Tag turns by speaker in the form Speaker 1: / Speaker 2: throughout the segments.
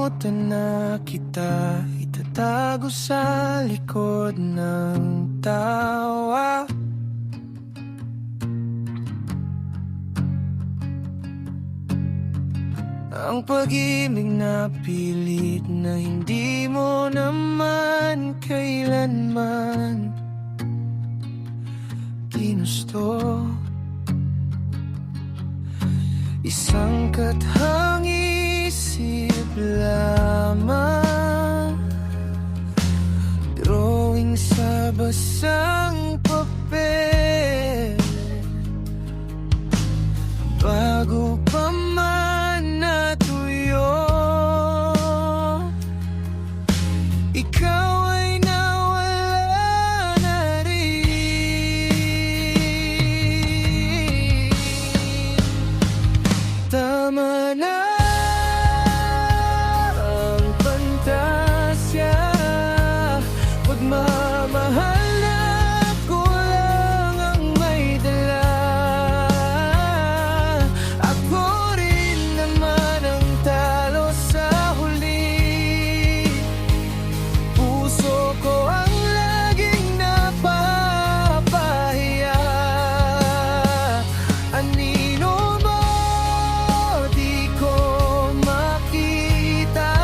Speaker 1: Nakalimutan na kita, itatago sa likod ng tawa. Ang pag-ibig na pilit na hindi mo naman kailanman ginusto. Isang kathang isip lamang, drawing sa basang papel. Bago pa man natuyo, ikaw ay nawala na rin. Tama na ang pantasya, pagmamahal na ako lang ang may dala. Ako rin naman ang talo sa huli. Puso ko ang laging napapahiya. Anino mo di ko makita,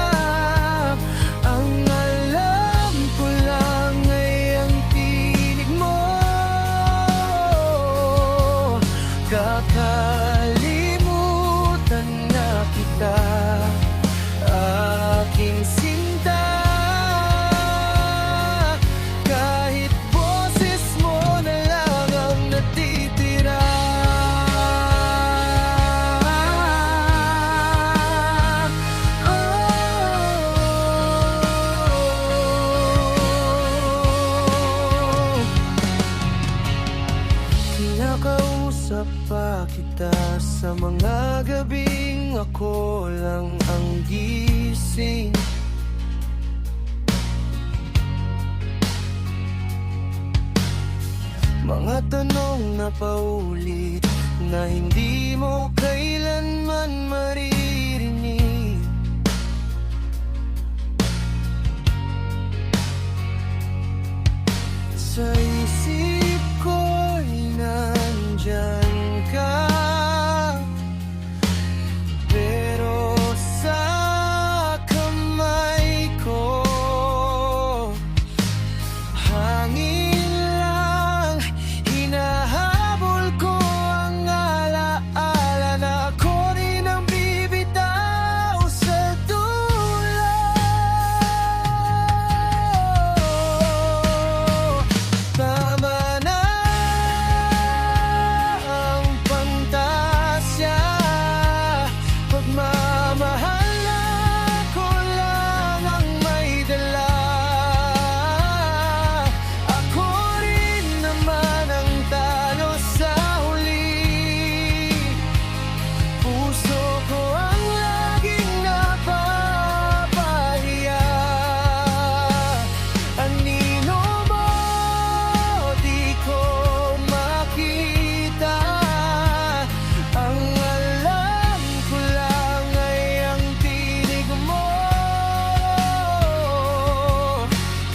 Speaker 1: ang alam ko lang ay ang tinig mo. Kakalimutan na kita, aking sinta. Kahit boses mo na lang ang natitira. Kinakausap pa kita sa mga gabing ako lang ang gising. Mga tanong na paulit na hindi mo kailanman maririnig. Sa isip ko'y nandyan ka, pero sa kamay ko hangin lang. Hinahabol ko ang alaala na ako rin ang bibitaw sa dulo. Tama na ang pantasya, pagmamahal na ako lang ang may dala. Ako rin naman ang talo sa huli. Puso ko ang laging napapahiya. Anino mo di ko makita, ang alam ko lang ay ang tinig mo.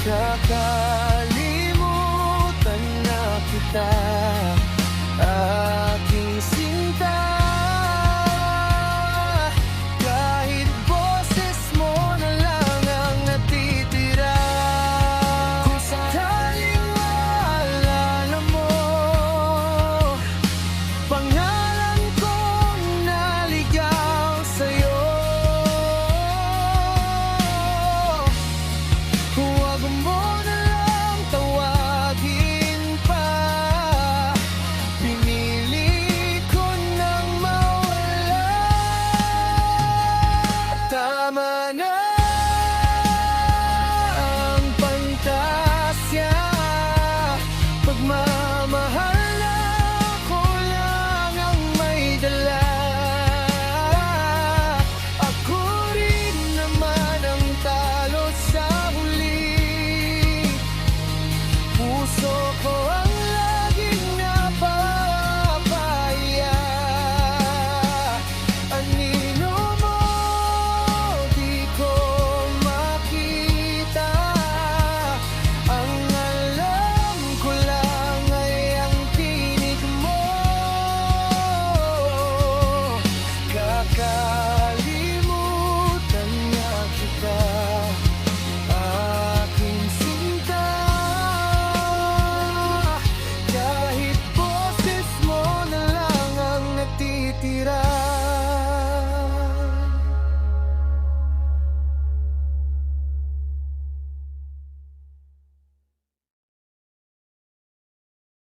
Speaker 1: Kakalimutan na kita, aking sinta. Kahit boses mo na lang ang natitira. Kung sakaling maalala mo pangalan kong naligaw sa'yo, huwag mo na lang tawagin pa. Pinili ko nang mawala. Tama na